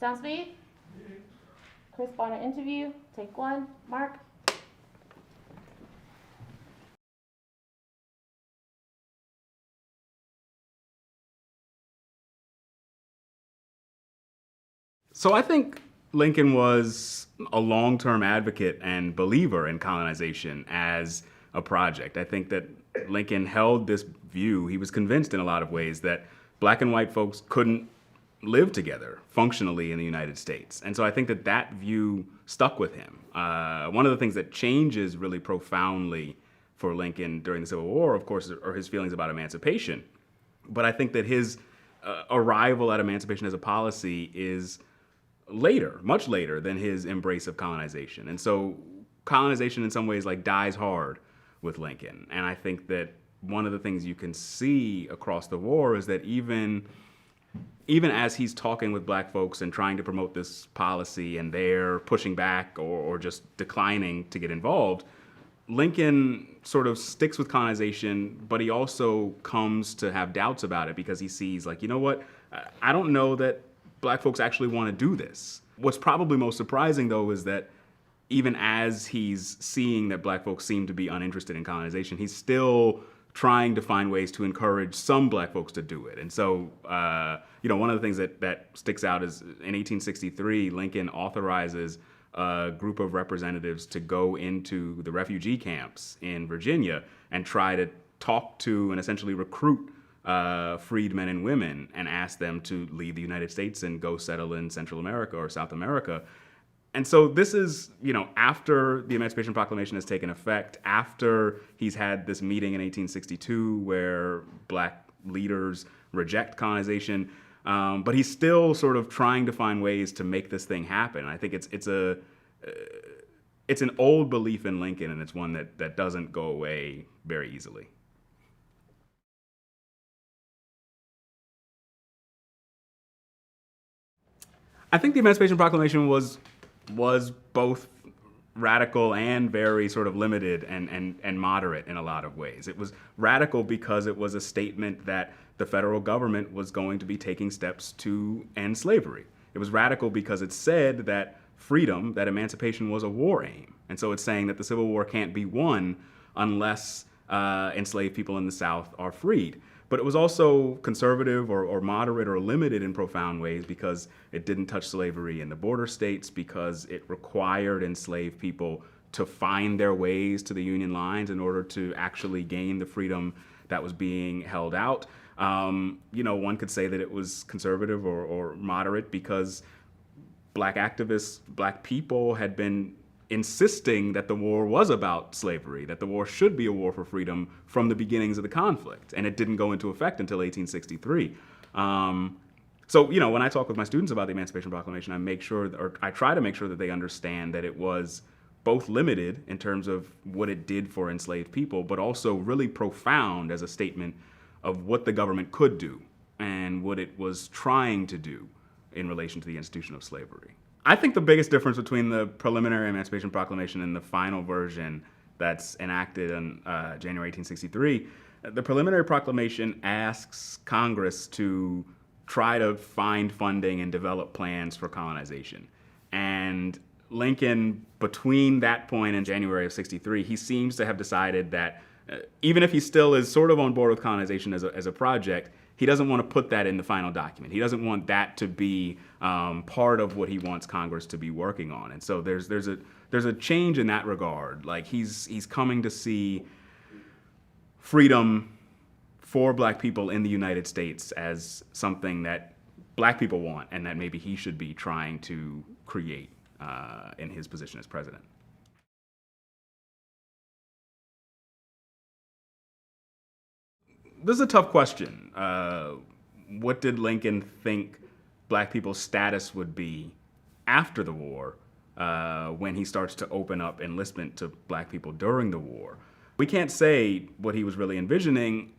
Sound speed? Chris Bonner interview, take one. Mark? So I think Lincoln was a long-term advocate and believer in colonization as a project. I think that Lincoln held this view. He was convinced in a lot of ways that black and white folks couldn't live together functionally in the United States. And so I think that that view stuck with him. One of the things that changes really profoundly for Lincoln during the Civil War, of course, are his feelings about emancipation. But I think that his arrival at emancipation as a policy is later, much later than his embrace of colonization. And so colonization in some ways like dies hard with Lincoln. And I think that one of the things you can see across the war is that even as he's talking with black folks and trying to promote this policy and they're pushing back or just declining to get involved, Lincoln sort of sticks with colonization, but he also comes to have doubts about it because he sees, like, you know what, I don't know that black folks actually want to do this. What's probably most surprising, though, is that even as he's seeing that black folks seem to be uninterested in colonization, he's still trying to find ways to encourage some black folks to do it. And so, one of the things that sticks out is in 1863, Lincoln authorizes a group of representatives to go into the refugee camps in Virginia and try to talk to and essentially recruit freed men and women and ask them to leave the United States and go settle in Central America or South America. And so this is, after the Emancipation Proclamation has taken effect, after he's had this meeting in 1862 where black leaders reject colonization, but he's still sort of trying to find ways to make this thing happen. I think it's an old belief in Lincoln, and it's one that doesn't go away very easily. I think the Emancipation Proclamation was both radical and very sort of limited and moderate in a lot of ways. It was radical because it was a statement that the federal government was going to be taking steps to end slavery. It was radical because it said that freedom, that emancipation was a war aim. And so it's saying that the Civil War can't be won unless enslaved people in the South are freed. But it was also conservative or moderate or limited in profound ways because it didn't touch slavery in the border states, because it required enslaved people to find their ways to the Union lines in order to actually gain the freedom that was being held out. One could say that it was conservative or moderate because black activists, black people had been insisting that the war was about slavery, that the war should be a war for freedom from the beginnings of the conflict. And it didn't go into effect until 1863. So, when I talk with my students about the Emancipation Proclamation, I try to make sure that they understand that it was both limited in terms of what it did for enslaved people, but also really profound as a statement of what the government could do and what it was trying to do in relation to the institution of slavery. I think the biggest difference between the preliminary Emancipation Proclamation and the final version that's enacted in January 1863, the preliminary proclamation asks Congress to try to find funding and develop plans for colonization. And Lincoln, between that point and January of 63, he seems to have decided that even if he still is sort of on board with colonization as a project, he doesn't want to put that in the final document. He doesn't want that to be part of what he wants Congress to be working on. And so there's a change in that regard. Like he's coming to see freedom for black people in the United States as something that black people want and that maybe he should be trying to create in his position as president. This is a tough question. What did Lincoln think black people's status would be after the war when he starts to open up enlistment to black people during the war? We can't say what he was really envisioning.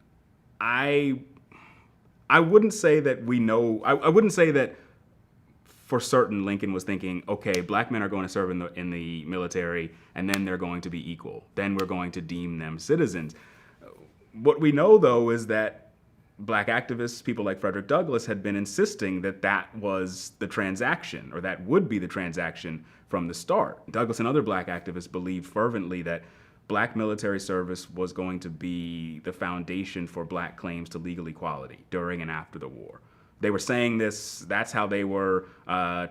I wouldn't say that we know. I wouldn't say that for certain Lincoln was thinking, okay, black men are going to serve in the military, and then they're going to be equal. Then we're going to deem them citizens. What we know, though, is that black activists, people like Frederick Douglass, had been insisting that that was the transaction, or that would be the transaction from the start. Douglass and other black activists believed fervently that black military service was going to be the foundation for black claims to legal equality during and after the war. They were saying this, that's how they were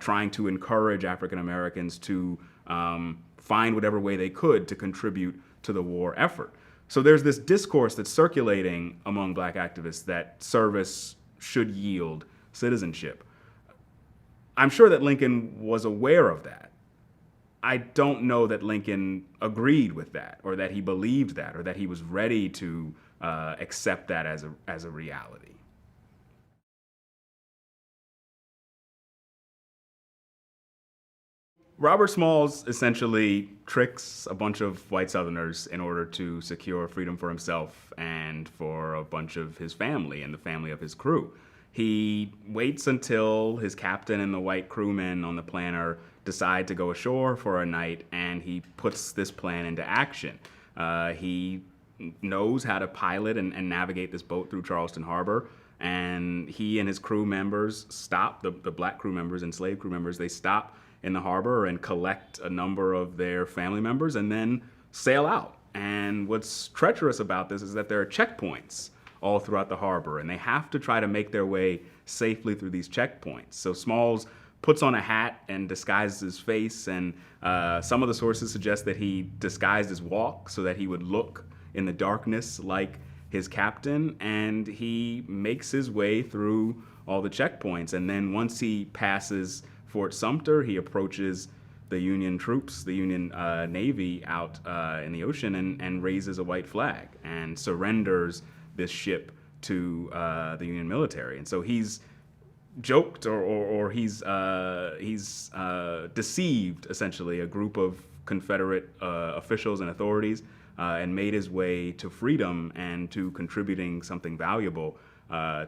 trying to encourage African Americans to find whatever way they could to contribute to the war effort. So there's this discourse that's circulating among black activists that service should yield citizenship. I'm sure that Lincoln was aware of that. I don't know that Lincoln agreed with that, or that he believed that, or that he was ready to accept that as a reality. Robert Smalls essentially tricks a bunch of white Southerners in order to secure freedom for himself and for a bunch of his family and the family of his crew. He waits until his captain and the white crewmen on the planter decide to go ashore for a night, and he puts this plan into action. He knows how to pilot and navigate this boat through Charleston Harbor, and he and his crew members stop, the black crew members, enslaved crew members, they stop in the harbor and collect a number of their family members and then sail out. And what's treacherous about this is that there are checkpoints all throughout the harbor, and they have to try to make their way safely through these checkpoints. So Smalls puts on a hat and disguises his face, and some of the sources suggest that he disguised his walk so that he would look in the darkness like his captain, and he makes his way through all the checkpoints. And then once he passes Fort Sumter, he approaches the Union troops, the Union Navy out in the ocean, and raises a white flag and surrenders this ship to the Union military. And so he's joked or he's deceived, essentially, a group of Confederate officials and authorities and made his way to freedom and to contributing something valuable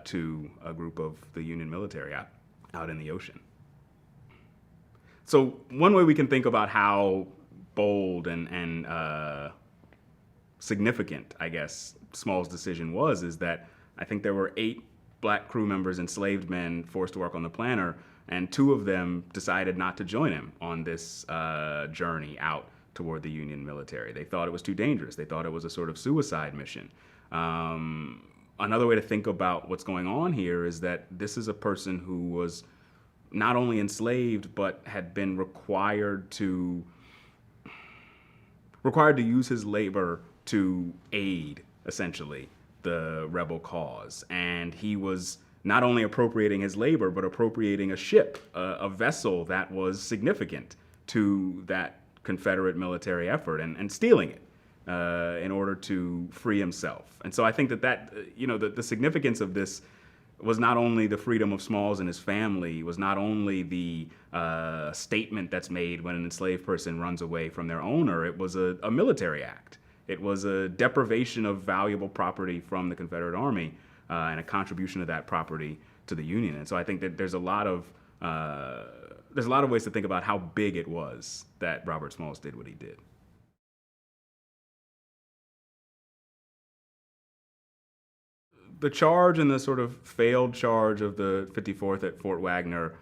to a group of the Union military out in the ocean. So one way we can think about how bold and significant, I guess, Small's decision was is that I think there were 8 black crew members, enslaved men, forced to work on the planter, and 2 of them decided not to join him on this journey out toward the Union military. They thought it was too dangerous. They thought it was a sort of suicide mission. Another way to think about what's going on here is that this is a person who was not only enslaved, but had been required to use his labor to aid, essentially, the rebel cause. And he was not only appropriating his labor, but appropriating a ship, a vessel that was significant to that Confederate military effort, and stealing it in order to free himself. And so I think that the significance of this was not only the freedom of Smalls and his family, was not only the statement that's made when an enslaved person runs away from their owner, it was a military act. It was a deprivation of valuable property from the Confederate Army and a contribution of that property to the Union. And so I think that there's a lot of ways to think about how big it was that Robert Smalls did what he did. The charge and the sort of failed charge of the 54th at Fort Wagner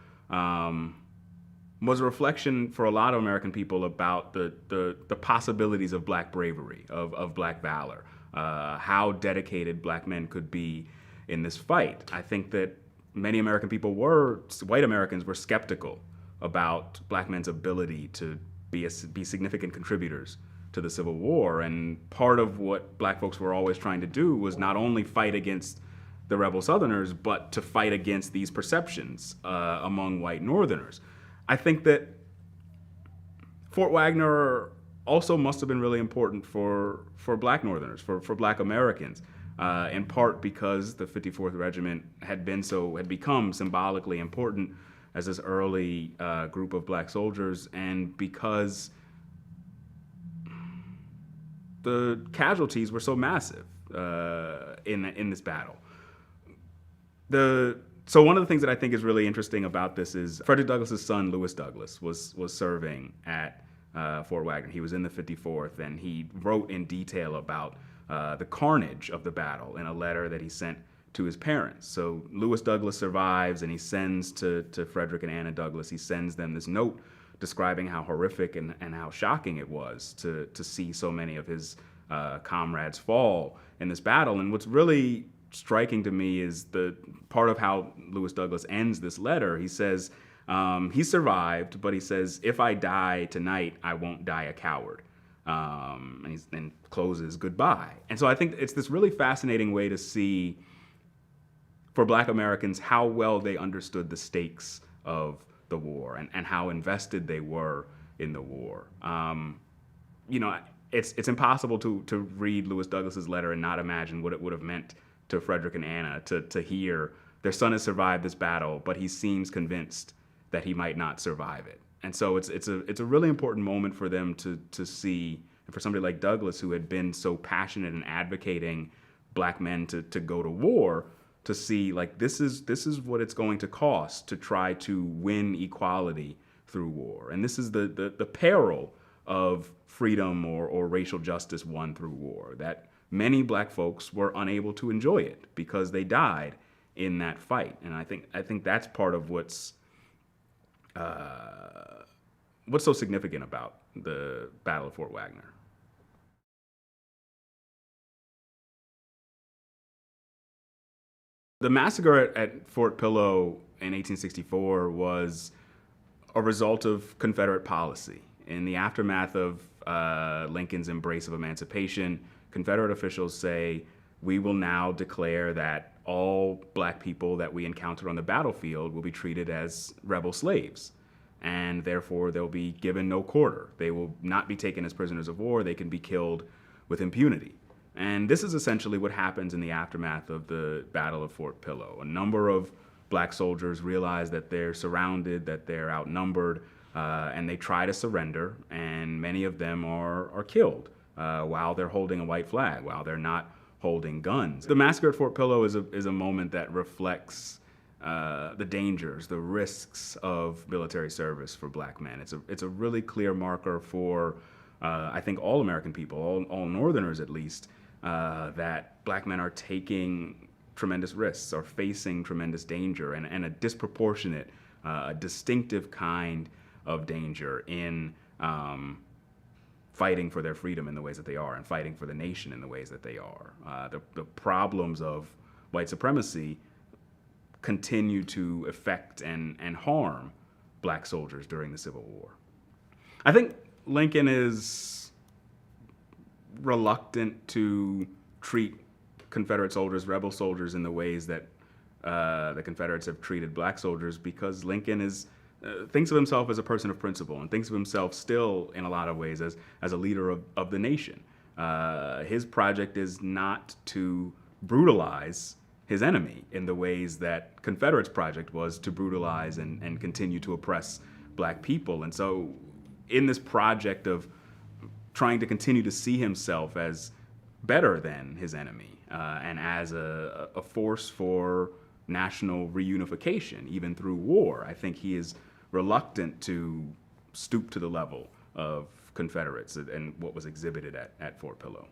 was a reflection for a lot of American people about the possibilities of black bravery, of black valor, how dedicated black men could be in this fight. I think that many American people white Americans were skeptical about black men's ability to be significant contributors to the Civil War. And part of what black folks were always trying to do was not only fight against the rebel Southerners, but to fight against these perceptions among white Northerners. I think that Fort Wagner also must have been really important for black Northerners, for black Americans, in part because the 54th Regiment had become symbolically important as this early group of black soldiers, and because the casualties were so massive in this battle. So one of the things that I think is really interesting about this is Frederick Douglass's son, Lewis Douglass, was serving at Fort Wagner. He was in the 54th, and he wrote in detail about the carnage of the battle in a letter that he sent to his parents. So Lewis Douglass survives, and he sends to Frederick and Anna Douglass, he sends them this note describing how horrific and how shocking it was to see so many of his comrades fall in this battle. And what's really striking to me is the part of how Lewis Douglass ends this letter. He says, he survived, but he says, if I die tonight, I won't die a coward. And he then closes goodbye. And so I think it's this really fascinating way to see, for Black Americans, how well they understood the stakes of the war and how invested they were in the war. You know, it's impossible to read Lewis Douglass's letter and not imagine what it would have meant to Frederick and Anna to hear their son has survived this battle, but he seems convinced that he might not survive it. And so it's a really important moment for them to see, and for somebody like Douglass, who had been so passionate in advocating Black men to go to war, to see, like, this is what it's going to cost to try to win equality through war. And this is the peril of freedom or racial justice won through war, that many Black folks were unable to enjoy it because they died in that fight. And I think that's part of what's so significant about the Battle of Fort Wagner. The massacre at Fort Pillow in 1864 was a result of Confederate policy. In the aftermath of Lincoln's embrace of emancipation, Confederate officials say, we will now declare that all Black people that we encounter on the battlefield will be treated as rebel slaves, and therefore they'll be given no quarter. They will not be taken as prisoners of war. They can be killed with impunity. And this is essentially what happens in the aftermath of the Battle of Fort Pillow. A number of Black soldiers realize that they're surrounded, that they're outnumbered, and they try to surrender, and many of them are killed while they're holding a white flag, while they're not holding guns. The massacre at Fort Pillow is a moment that reflects the dangers, the risks of military service for Black men. It's a really clear marker for, I think, all American people, all Northerners at least, that Black men are taking tremendous risks, are facing tremendous danger, and a disproportionate, distinctive kind of danger in fighting for their freedom in the ways that they are, and fighting for the nation in the ways that they are. The problems of white supremacy continue to affect and harm Black soldiers during the Civil War. I think Lincoln is reluctant to treat Confederate soldiers, rebel soldiers, in the ways that the Confederates have treated Black soldiers, because Lincoln thinks of himself as a person of principle, and thinks of himself still, in a lot of ways, as a leader of the nation. His project is not to brutalize his enemy in the ways that Confederates' project was to brutalize and continue to oppress Black people. And so in this project of trying to continue to see himself as better than his enemy, and as a force for national reunification, even through war, I think he is reluctant to stoop to the level of Confederates and what was exhibited at Fort Pillow.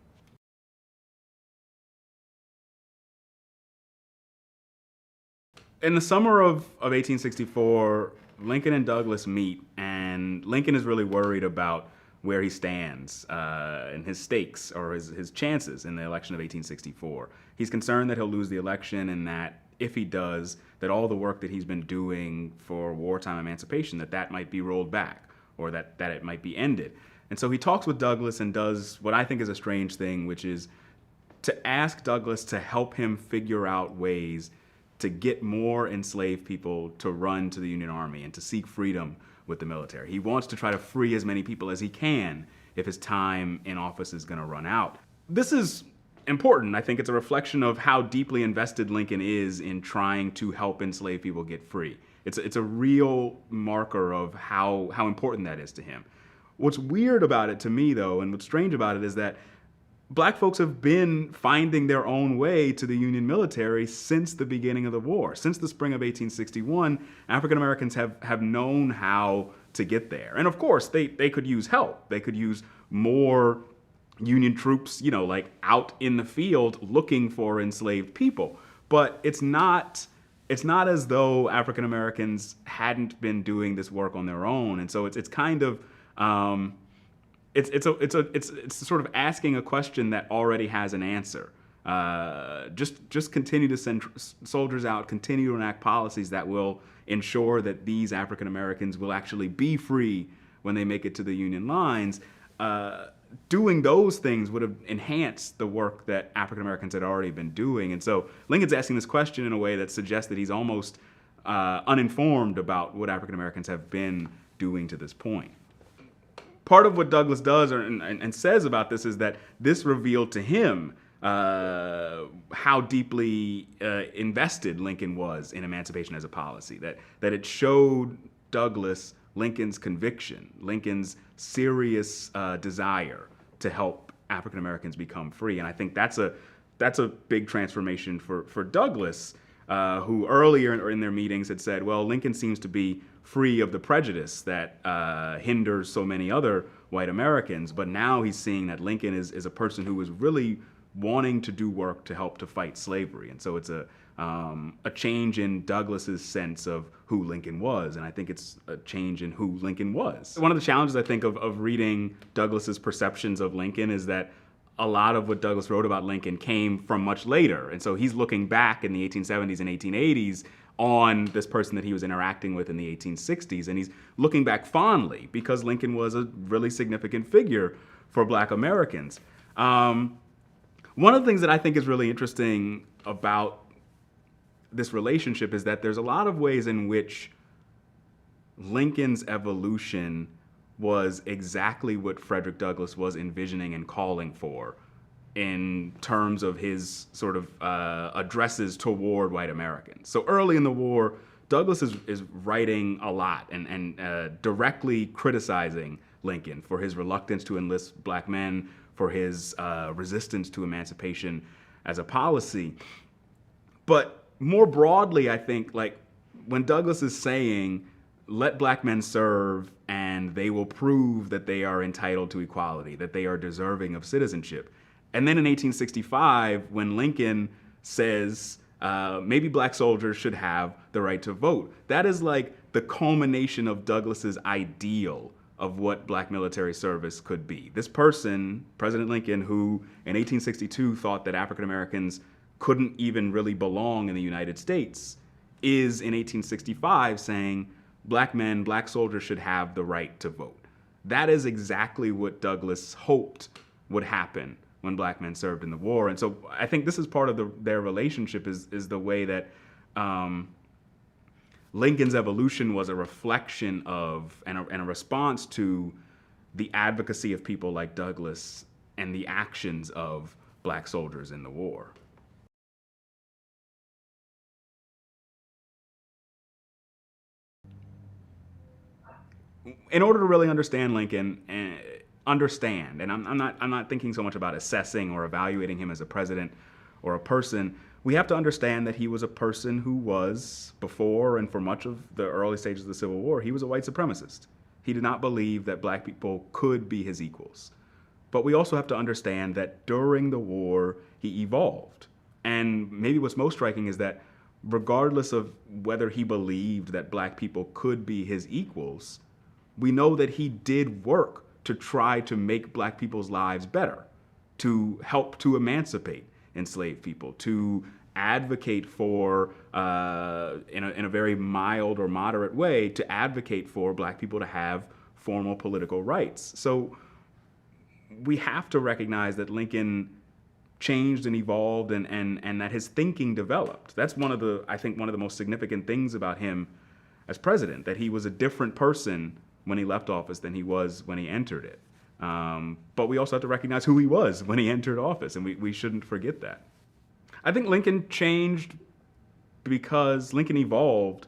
In the summer of 1864, Lincoln and Douglass meet, and Lincoln is really worried about where he stands and his stakes, or his chances in the election of 1864. He's concerned that he'll lose the election, and that if he does, that all the work that he's been doing for wartime emancipation, that might be rolled back, or that it might be ended. And so he talks with Douglass and does what I think is a strange thing, which is to ask Douglass to help him figure out ways to get more enslaved people to run to the Union Army and to seek freedom with the military. He wants to try to free as many people as he can if his time in office is going to run out. This is important. I think it's a reflection of how deeply invested Lincoln is in trying to help enslaved people get free. It's a real marker of how important that is to him. What's weird about it to me, though, and what's strange about it, is that Black folks have been finding their own way to the Union military since the beginning of the war. Since the spring of 1861, African Americans have known how to get there. And of course, they could use help. They could use more Union troops, like out in the field looking for enslaved people. but it's not as though African Americans hadn't been doing this work on their own, and so it's kind of it's sort of asking a question that already has an answer. Just continue to send soldiers out, continue to enact policies that will ensure that these African Americans will actually be free when they make it to the Union lines. Doing those things would have enhanced the work that African Americans had already been doing. And so Lincoln's asking this question in a way that suggests that he's almost uninformed about what African Americans have been doing to this point. Part of what Douglass does and says about this is that this revealed to him how deeply invested Lincoln was in emancipation as a policy, that it showed Douglass Lincoln's conviction, Lincoln's serious desire to help African Americans become free. And I think that's a big transformation for Douglass, who earlier in their meetings had said, well, Lincoln seems to be free of the prejudice that hinders so many other white Americans. But now he's seeing that Lincoln is a person who is really wanting to do work to help to fight slavery. And so it's a change in Douglass's sense of who Lincoln was, and I think it's a change in who Lincoln was. One of the challenges, I think, of reading Douglass's perceptions of Lincoln is that a lot of what Douglass wrote about Lincoln came from much later, and so he's looking back in the 1870s and 1880s on this person that he was interacting with in the 1860s, and he's looking back fondly because Lincoln was a really significant figure for Black Americans. One of the things that I think is really interesting about this relationship is that there's a lot of ways in which Lincoln's evolution was exactly what Frederick Douglass was envisioning and calling for in terms of his sort of addresses toward white Americans. So early in the war, Douglass is writing a lot and directly criticizing Lincoln for his reluctance to enlist Black men, for his resistance to emancipation as a policy. But more broadly, I think, like, when Douglass is saying, let Black men serve and they will prove that they are entitled to equality, that they are deserving of citizenship. And then in 1865, when Lincoln says, maybe Black soldiers should have the right to vote, that is like the culmination of Douglass's ideal of what Black military service could be. This person, President Lincoln, who in 1862 thought that African Americans couldn't even really belong in the United States, is in 1865 saying Black men, Black soldiers should have the right to vote. That is exactly what Douglass hoped would happen when Black men served in the war. And so I think this is part of their relationship is the way that Lincoln's evolution was a reflection of and a response to the advocacy of people like Douglass and the actions of Black soldiers in the war. In order to really understand Lincoln, and I'm not thinking so much about assessing or evaluating him as a president or a person, we have to understand that he was a person who was, before and for much of the early stages of the Civil War, he was a white supremacist. He did not believe that Black people could be his equals. But we also have to understand that during the war, he evolved. And maybe what's most striking is that regardless of whether he believed that Black people could be his equals, we know that he did work to try to make Black people's lives better, to help to emancipate enslaved people, to advocate for, in a very mild or moderate way, to advocate for Black people to have formal political rights. So we have to recognize that Lincoln changed and evolved and that his thinking developed. That's I think one of the most significant things about him as president, that he was a different person when he left office than he was when he entered it. But we also have to recognize who he was when he entered office, and we shouldn't forget that. I think Lincoln changed because Lincoln evolved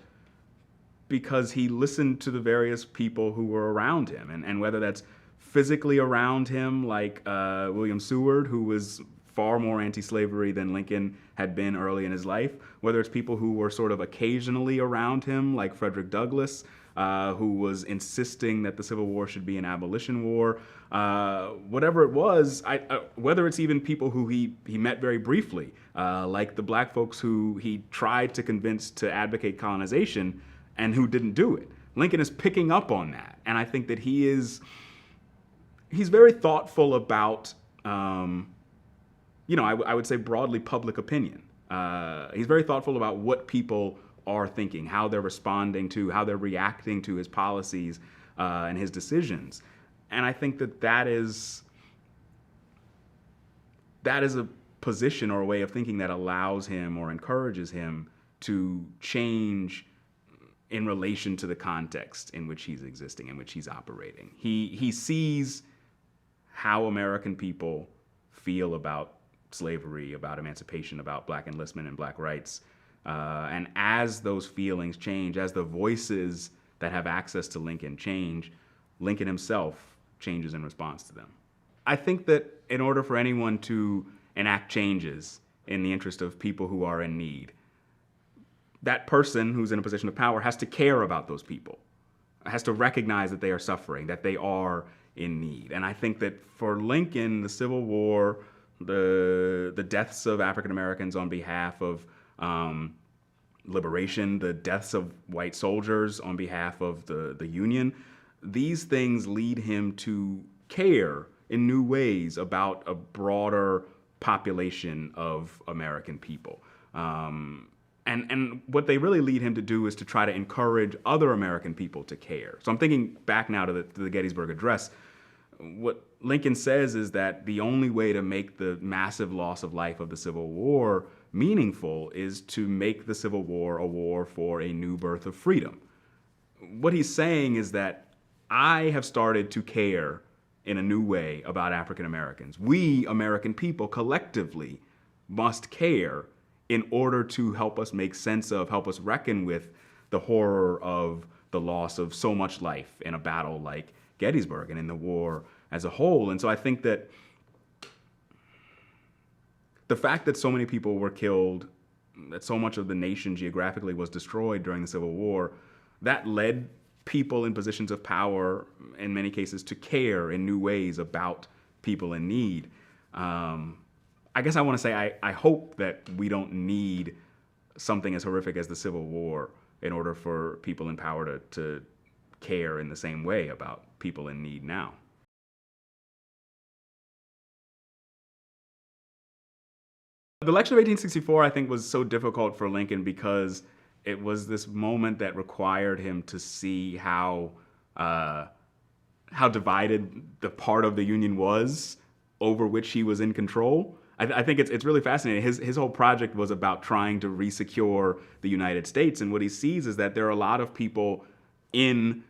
because he listened to the various people who were around him, and whether that's physically around him, like William Seward, who was far more anti-slavery than Lincoln had been early in his life, whether it's people who were sort of occasionally around him, like Frederick Douglass, who was insisting that the Civil War should be an abolition war. Whatever it was, whether it's even people who he met very briefly, like the black folks who he tried to convince to advocate colonization and who didn't do it. Lincoln is picking up on that. And I think that he's very thoughtful about, I would say broadly public opinion. He's very thoughtful about what people are thinking, how they're responding to, how they're reacting to his policies and his decisions. And I think that is a position or a way of thinking that allows him or encourages him to change in relation to the context in which he's existing, in which he's operating. He sees how American people feel about slavery, about emancipation, about black enlistment and black rights. And as those feelings change, as the voices that have access to Lincoln change, Lincoln himself changes in response to them. I think that in order for anyone to enact changes in the interest of people who are in need, that person who's in a position of power has to care about those people, has to recognize that they are suffering, that they are in need. And I think that for Lincoln, the Civil War, the deaths of African Americans on behalf of liberation, the deaths of white soldiers on behalf of the Union, these things lead him to care in new ways about a broader population of American people. And what they really lead him to do is to try to encourage other American people to care. So I'm thinking back now to the Gettysburg Address. What Lincoln says is that the only way to make the massive loss of life of the Civil War meaningful is to make the Civil War a war for a new birth of freedom. What he's saying is that I have started to care in a new way about African Americans. We, American people, collectively must care in order to help us make sense of, help us reckon with the horror of the loss of so much life in a battle like Gettysburg and in the war as a whole. And so I think that the fact that so many people were killed, that so much of the nation geographically was destroyed during the Civil War, that led people in positions of power, in many cases, to care in new ways about people in need. I guess I want to say I hope that we don't need something as horrific as the Civil War in order for people in power to care in the same way about people in need now. The election of 1864, I think, was so difficult for Lincoln because it was this moment that required him to see how divided the part of the Union was over which he was in control. I think it's really fascinating. His whole project was about trying to resecure the United States, and what he sees is that there are a lot of people in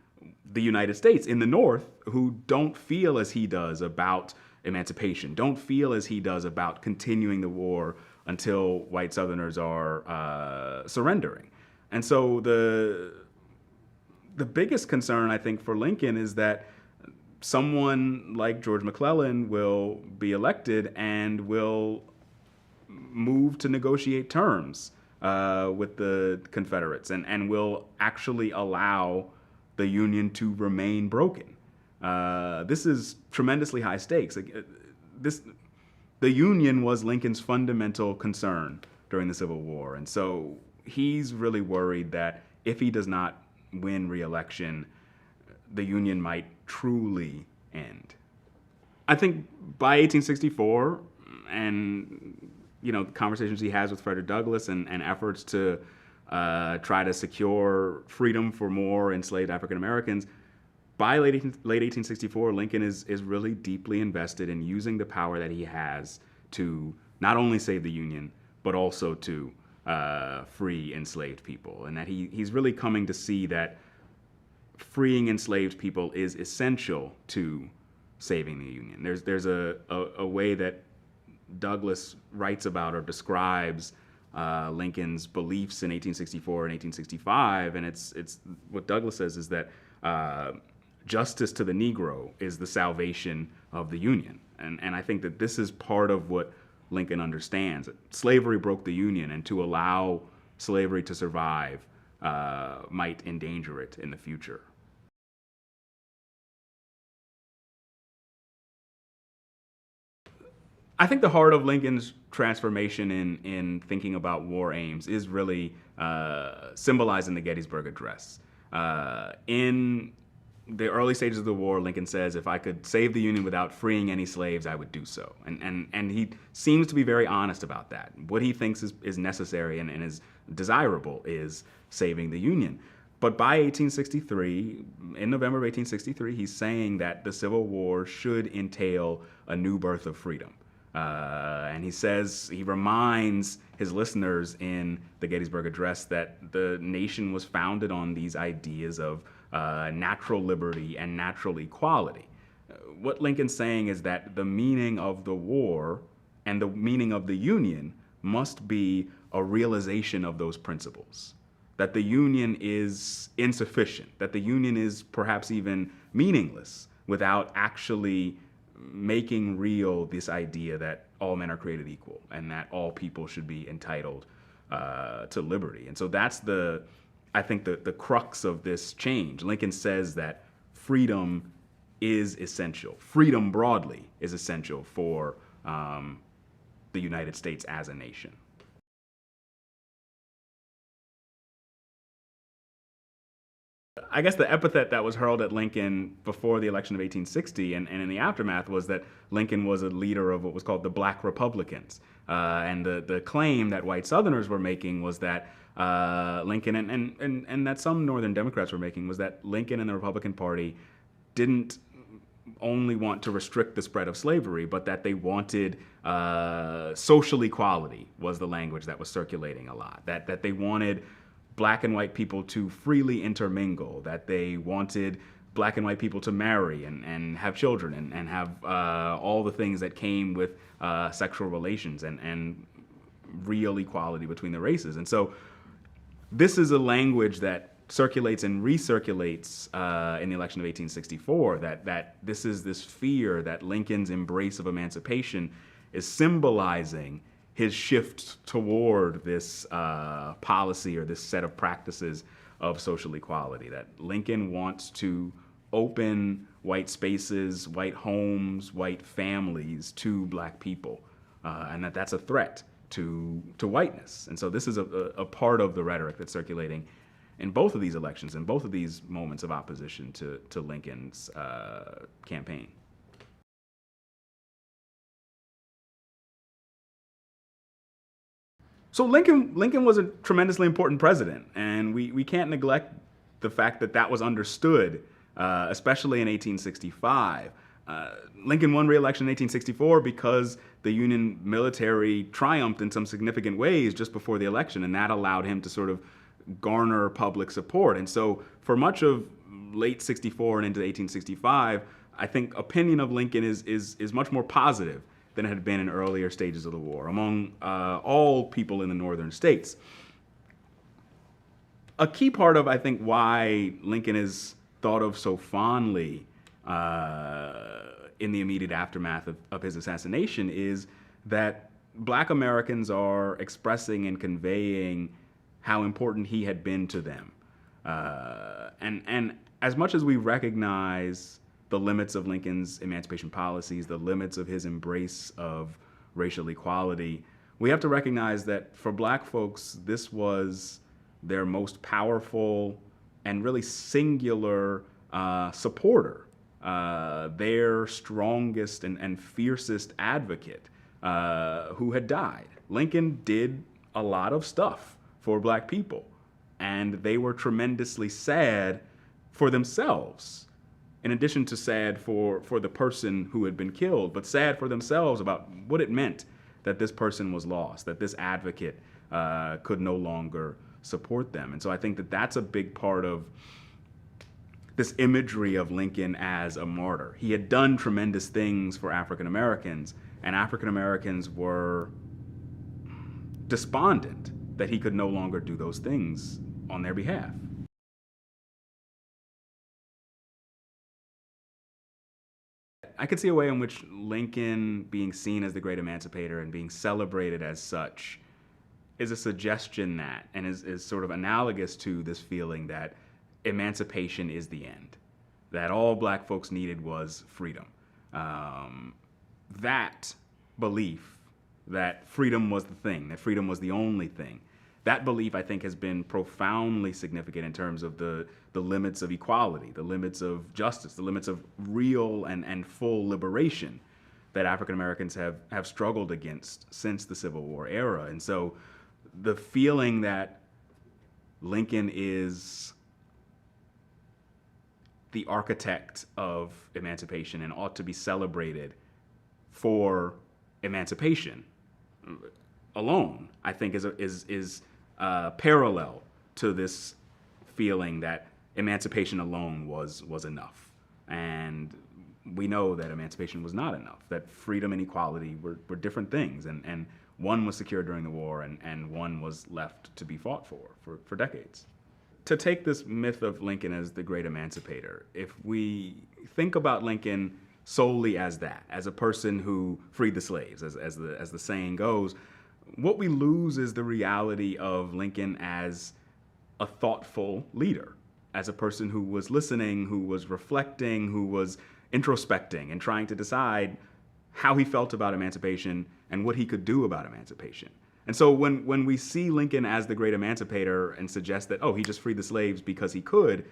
the United States, in the North, who don't feel as he does about emancipation, don't feel as he does about continuing the war until white Southerners are surrendering. And so the biggest concern, I think, for Lincoln is that someone like George McClellan will be elected and will move to negotiate terms with the Confederates and will actually allow the Union to remain broken. This is tremendously high stakes. The Union was Lincoln's fundamental concern during the Civil War. And so he's really worried that if he does not win re-election, the Union might truly end. I think by 1864, and conversations he has with Frederick Douglass and efforts to try to secure freedom for more enslaved African Americans, by late 1864, Lincoln is really deeply invested in using the power that he has to not only save the Union, but also to free enslaved people. And that he's really coming to see that freeing enslaved people is essential to saving the Union. There's a way that Douglass writes about or describes Lincoln's beliefs in 1864 and 1865, and it's what Douglass says is that justice to the Negro is the salvation of the Union. And I think that this is part of what Lincoln understands. Slavery broke the Union, and to allow slavery to survive might endanger it in the future. I think the heart of Lincoln's transformation in thinking about war aims is really symbolized in the Gettysburg Address. In the early stages of the war, Lincoln says, if I could save the Union without freeing any slaves, I would do so. And he seems to be very honest about that. What he thinks is necessary and is desirable is saving the Union. But by 1863, in November of 1863, he's saying that the Civil War should entail a new birth of freedom. And he says, he reminds his listeners in the Gettysburg Address that the nation was founded on these ideas of natural liberty and natural equality. What Lincoln's saying is that the meaning of the war and the meaning of the Union must be a realization of those principles. That the Union is insufficient, that the Union is perhaps even meaningless without actually making real this idea that all men are created equal and that all people should be entitled to liberty. And so that's I think the crux of this change. Lincoln says that freedom is essential. Freedom broadly is essential for the United States as a nation. I guess the epithet that was hurled at Lincoln before the election of 1860 and in the aftermath was that Lincoln was a leader of what was called the Black Republicans. And the claim that white Southerners were making was that Lincoln and that some Northern Democrats were making was that Lincoln and the Republican Party didn't only want to restrict the spread of slavery, but that they wanted social equality was the language that was circulating a lot. That they wanted black and white people to freely intermingle, that they wanted black and white people to marry and have children and have all the things that came with sexual relations and real equality between the races. And so this is a language that circulates and recirculates in the election of 1864, that this is this fear that Lincoln's embrace of emancipation is symbolizing his shift toward this policy or this set of practices of social equality, that Lincoln wants to open white spaces, white homes, white families to black people, and that's a threat to whiteness. And so this is a part of the rhetoric that's circulating in both of these elections, in both of these moments of opposition to Lincoln's campaign. So Lincoln was a tremendously important president, and we can't neglect the fact that that was understood, especially in 1865. Lincoln won re-election in 1864 because the Union military triumphed in some significant ways just before the election, and that allowed him to sort of garner public support. And so for much of late 64 and into 1865, I think opinion of Lincoln is much more positive than it had been in earlier stages of the war among all people in the northern states. A key part of, I think, why Lincoln is thought of so fondly in the immediate aftermath of his assassination is that black Americans are expressing and conveying how important he had been to them. And as much as we recognize the limits of Lincoln's emancipation policies, the limits of his embrace of racial equality, we have to recognize that for black folks, this was their most powerful and really singular supporter, their strongest and fiercest advocate who had died. Lincoln did a lot of stuff for black people, and they were tremendously sad for themselves, in addition to sad for the person who had been killed, but sad for themselves about what it meant that this person was lost, that this advocate could no longer support them. And so I think that that's a big part of this imagery of Lincoln as a martyr. He had done tremendous things for African Americans, and African Americans were despondent that he could no longer do those things on their behalf. I could see a way in which Lincoln being seen as the great emancipator and being celebrated as such is a suggestion that, and is sort of analogous to this feeling that emancipation is the end, that all black folks needed was freedom. That belief that freedom was the thing, that freedom was the only thing, that belief, I think, has been profoundly significant in terms of the limits of equality, the limits of justice, the limits of real and full liberation that African Americans have struggled against since the Civil War era. And so the feeling that Lincoln is the architect of emancipation and ought to be celebrated for emancipation alone, I think is parallel to this feeling that emancipation alone was enough. And we know that emancipation was not enough, that freedom and equality were different things, and one was secured during the war and one was left to be fought for decades. To take this myth of Lincoln as the great emancipator, if we think about Lincoln solely as that, as a person who freed the slaves, as the saying goes, what we lose is the reality of Lincoln as a thoughtful leader, as a person who was listening, who was reflecting, who was introspecting and trying to decide how he felt about emancipation and what he could do about emancipation. And so when we see Lincoln as the great emancipator and suggest that, oh, he just freed the slaves because he could,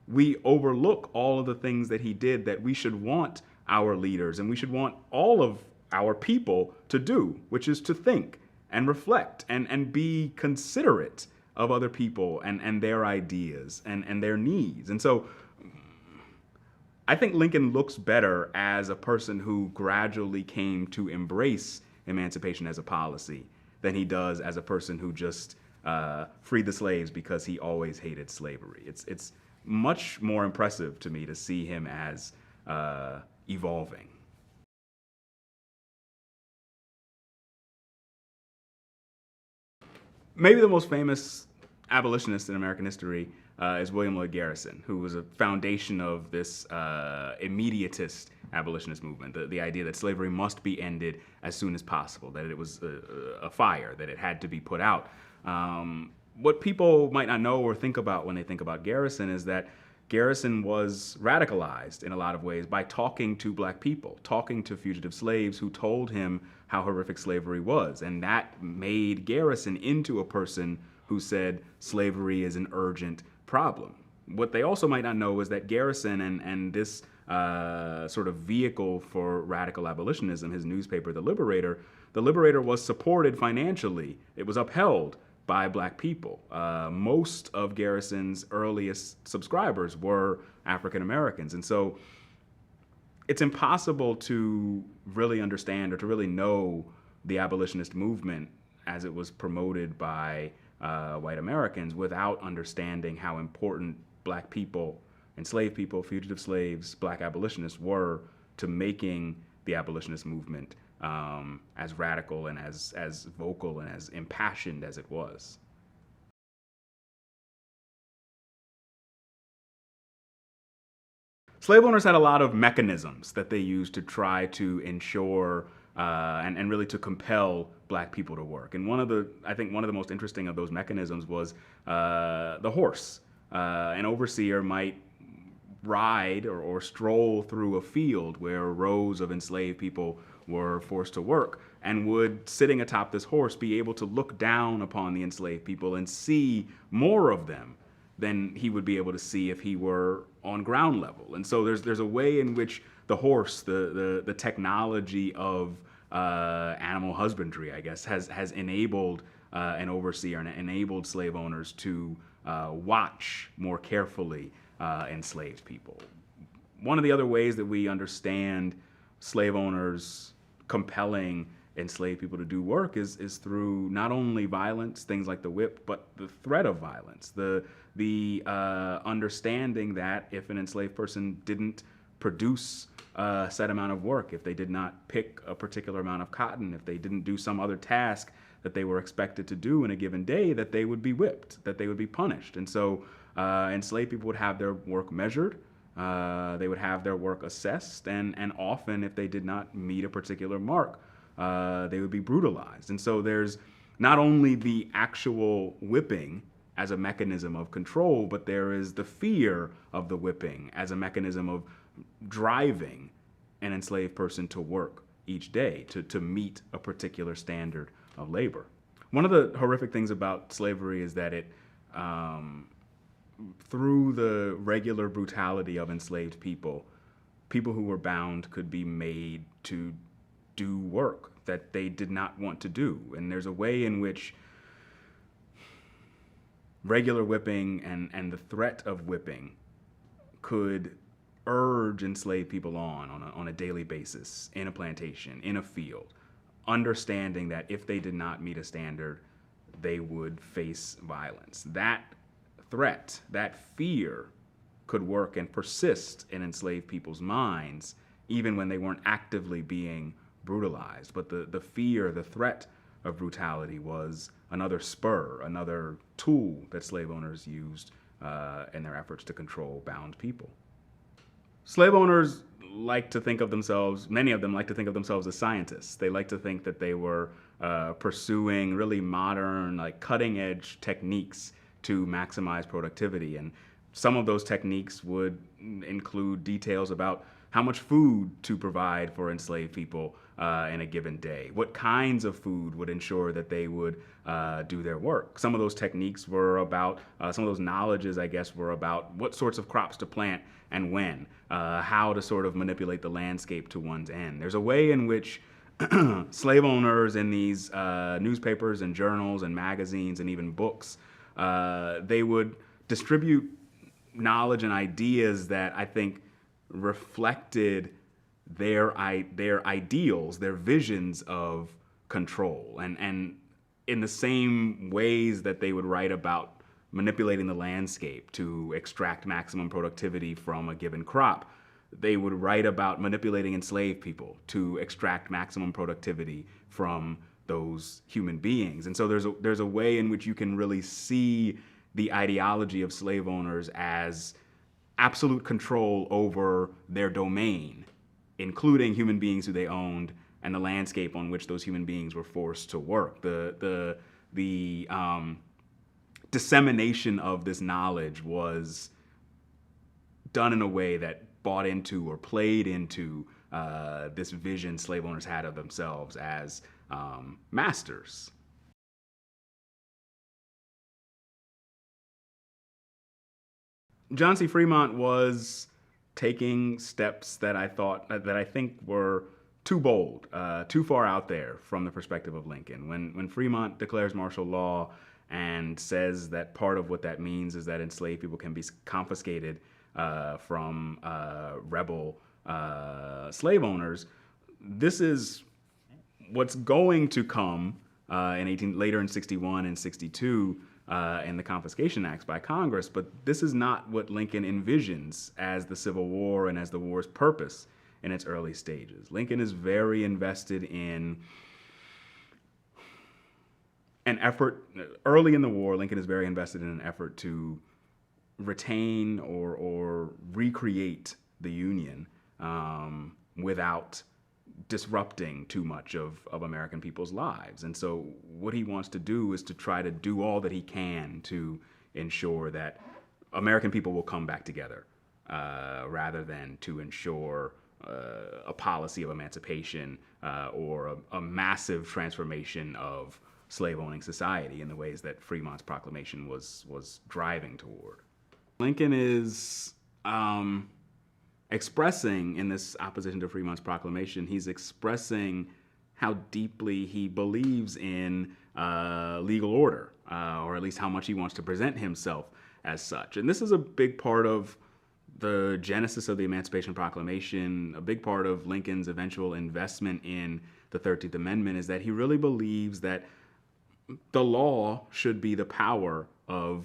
we overlook all of the things that he did that we should want our leaders and we should want all of our people to do, which is to think and reflect and be considerate of other people and their ideas and their needs. And so I think Lincoln looks better as a person who gradually came to embrace emancipation as a policy than he does as a person who just freed the slaves because he always hated slavery. It's much more impressive to me to see him as evolving. Maybe the most famous abolitionist in American history is William Lloyd Garrison, who was a foundation of this immediatist abolitionist movement, the idea that slavery must be ended as soon as possible, that it was a fire, that it had to be put out. What people might not know or think about when they think about Garrison is that Garrison was radicalized in a lot of ways by talking to black people, talking to fugitive slaves who told him how horrific slavery was. And that made Garrison into a person who said slavery is an urgent problem. What they also might not know is that Garrison and this sort of vehicle for radical abolitionism, his newspaper, The Liberator was supported financially. It was upheld by black people. Most of Garrison's earliest subscribers were African Americans. And so it's impossible to really understand or to really know the abolitionist movement as it was promoted by white Americans without understanding how important black people, enslaved people, fugitive slaves, black abolitionists were to making the abolitionist movement as radical and as vocal and as impassioned as it was. Slave owners had a lot of mechanisms that they used to try to ensure and really to compel black people to work. And I think one of the most interesting of those mechanisms was the horse. An overseer might ride or stroll through a field where rows of enslaved people were forced to work and would, sitting atop this horse, be able to look down upon the enslaved people and see more of them than he would be able to see if he were on ground level. And so there's a way in which the horse, the technology of animal husbandry, I guess, has enabled an overseer and enabled slave owners to watch more carefully enslaved people. One of the other ways that we understand slave owners compelling enslaved people to do work is through not only violence, things like the whip, but the threat of violence, the understanding that if an enslaved person didn't produce a set amount of work, if they did not pick a particular amount of cotton, if they didn't do some other task that they were expected to do in a given day, that they would be whipped, that they would be punished. And so enslaved people would have their work measured, they would have their work assessed, and often if they did not meet a particular mark, they would be brutalized. And so there's not only the actual whipping as a mechanism of control, but there is the fear of the whipping as a mechanism of driving an enslaved person to work each day to meet a particular standard of labor. One of the horrific things about slavery is that it, through the regular brutality of enslaved people, people who were bound could be made to do work that they did not want to do. And there's a way in which regular whipping and the threat of whipping could urge enslaved people on a daily basis in a plantation, in a field, understanding that if they did not meet a standard, they would face violence. That threat, that fear could work and persist in enslaved people's minds, even when they weren't actively being brutalized. But the fear, the threat of brutality was another spur, another tool that slave owners used in their efforts to control bound people. Slave owners like to think of themselves, many of them like to think of themselves as scientists. They like to think that they were pursuing really modern, like cutting-edge techniques to maximize productivity. And some of those techniques would include details about how much food to provide for enslaved people in a given day, what kinds of food would ensure that they would do their work. Some of those techniques were about, some of those knowledges, I guess, were about what sorts of crops to plant and when, how to sort of manipulate the landscape to one's end. There's a way in which slave owners in these newspapers and journals and magazines and even books, they would distribute knowledge and ideas that I think reflected their ideals, their visions of control. And in the same ways that they would write about manipulating the landscape to extract maximum productivity from a given crop, they would write about manipulating enslaved people to extract maximum productivity from those human beings. And so there's a way in which you can really see the ideology of slave owners as absolute control over their domain, including human beings who they owned and the landscape on which those human beings were forced to work. The dissemination of this knowledge was done in a way that bought into or played into this vision slave owners had of themselves as masters. John C. Fremont was taking steps that I think were too bold, too far out there from the perspective of Lincoln. When Fremont declares martial law and says that part of what that means is that enslaved people can be confiscated from rebel slave owners, this is what's going to come later in 61 and 62 in the Confiscation Acts by Congress, but this is not what Lincoln envisions as the Civil War and as the war's purpose in its early stages. Lincoln is very invested in an effort, early in the war, Lincoln is very invested in an effort to retain or recreate the Union without disrupting too much of American people's lives. And so what he wants to do is to try to do all that he can to ensure that American people will come back together rather than to ensure a policy of emancipation or a massive transformation of slave-owning society in the ways that Fremont's proclamation was driving toward. Lincoln is expressing in this opposition to Fremont's proclamation, he's expressing how deeply he believes in legal order, or at least how much he wants to present himself as such. And this is a big part of the genesis of the Emancipation Proclamation. A big part of Lincoln's eventual investment in the 13th Amendment is that he really believes that the law should be the power of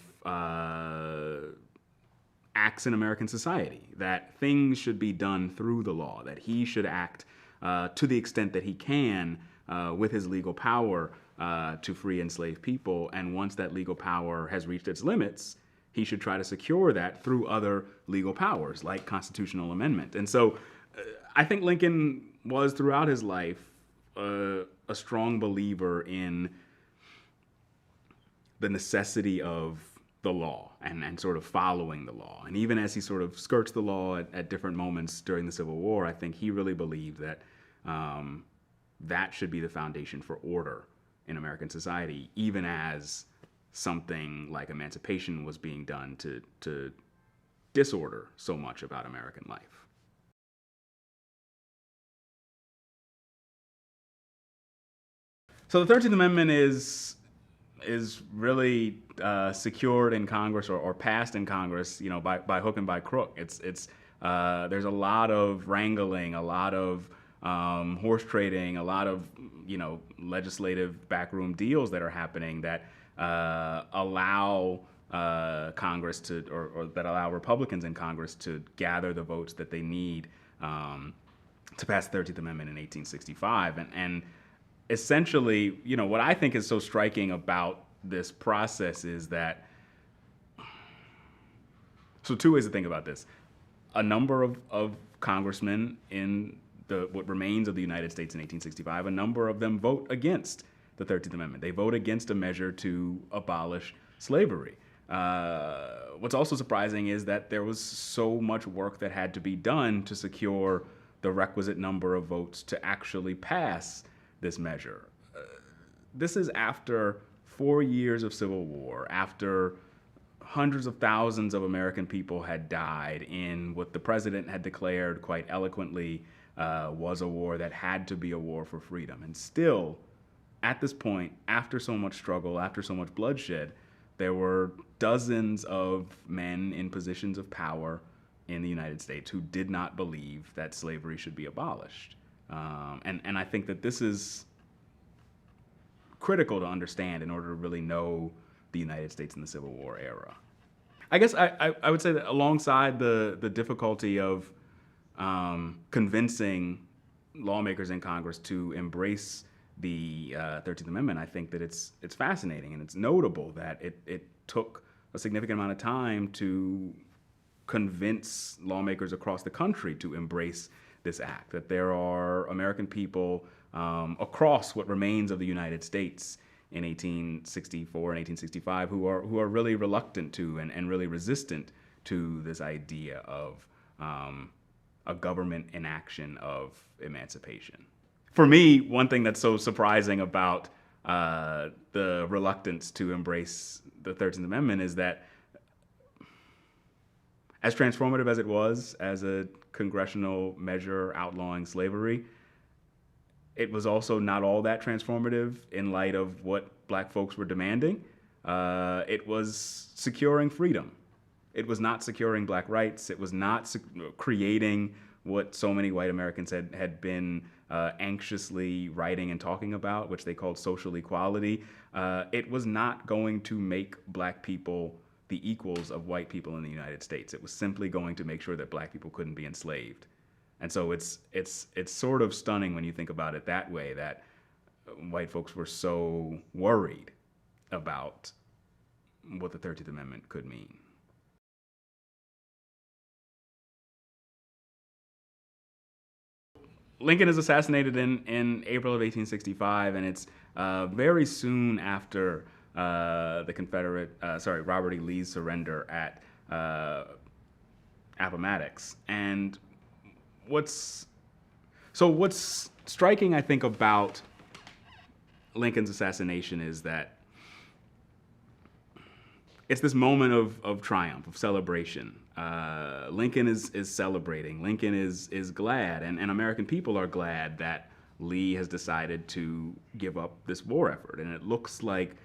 acts in American society, that things should be done through the law, that he should act to the extent that he can with his legal power to free enslaved people. And once that legal power has reached its limits, he should try to secure that through other legal powers like constitutional amendment. And so I think Lincoln was throughout his life a strong believer in the necessity of the law and sort of following the law. And even as he sort of skirts the law at different moments during the Civil War, I think he really believed that that should be the foundation for order in American society, even as something like emancipation was being done to disorder so much about American life. So the 13th Amendment is really secured in Congress or passed in Congress, by hook and by crook. There's a lot of wrangling, a lot of horse trading, a lot of legislative backroom deals that are happening that allow Congress or that allow Republicans in Congress to gather the votes that they need to pass the 13th Amendment in 1865. And essentially, what I think is so striking about this process is that, so two ways to think about this. A number of congressmen in what remains of the United States in 1865, a number of them vote against the 13th Amendment. They vote against a measure to abolish slavery. What's also surprising is that there was so much work that had to be done to secure the requisite number of votes to actually pass this measure. This is after 4 years of Civil War, after hundreds of thousands of American people had died in what the president had declared quite eloquently was a war that had to be a war for freedom. And still, at this point, after so much struggle, after so much bloodshed, there were dozens of men in positions of power in the United States who did not believe that slavery should be abolished. And I think that this is critical to understand in order to really know the United States in the Civil War era. I guess I would say that alongside the difficulty of convincing lawmakers in Congress to embrace the 13th Amendment, I think that it's fascinating and it's notable that it took a significant amount of time to convince lawmakers across the country to embrace this act, that there are American people across what remains of the United States in 1864 and 1865 who are really reluctant to and really resistant to this idea of a government inaction of emancipation. For me, one thing that's so surprising about the reluctance to embrace the 13th Amendment is that, as transformative as it was as a congressional measure outlawing slavery, it was also not all that transformative in light of what black folks were demanding. It was securing freedom. It was not securing black rights. It was not creating what so many white Americans had been anxiously writing and talking about, which they called social equality. It was not going to make black people the equals of white people in the United States. It was simply going to make sure that black people couldn't be enslaved. And so it's sort of stunning when you think about it that way, that white folks were so worried about what the 13th Amendment could mean. Lincoln is assassinated in April of 1865, and it's very soon after Robert E. Lee's surrender at Appomattox. And what's striking, I think, about Lincoln's assassination is that it's this moment of triumph, of celebration. Lincoln is celebrating. Lincoln is glad, and American people are glad that Lee has decided to give up this war effort. And it looks like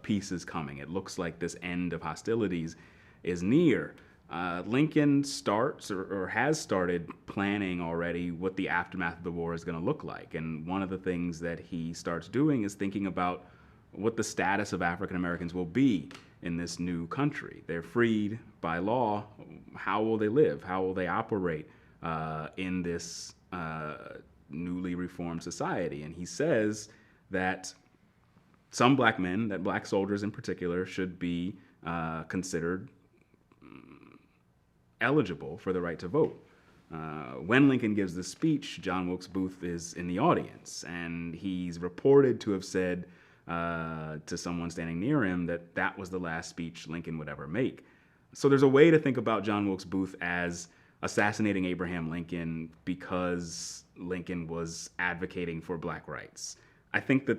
peace is coming. It looks like this end of hostilities is near. Lincoln starts or has started planning already what the aftermath of the war is going to look like. And one of the things that he starts doing is thinking about what the status of African Americans will be in this new country. They're freed by law. How will they live? How will they operate in this newly reformed society? And he says that some black men, that black soldiers in particular, should be considered eligible for the right to vote. When Lincoln gives this speech, John Wilkes Booth is in the audience, and he's reported to have said to someone standing near him that that was the last speech Lincoln would ever make. So there's a way to think about John Wilkes Booth as assassinating Abraham Lincoln because Lincoln was advocating for black rights. I think that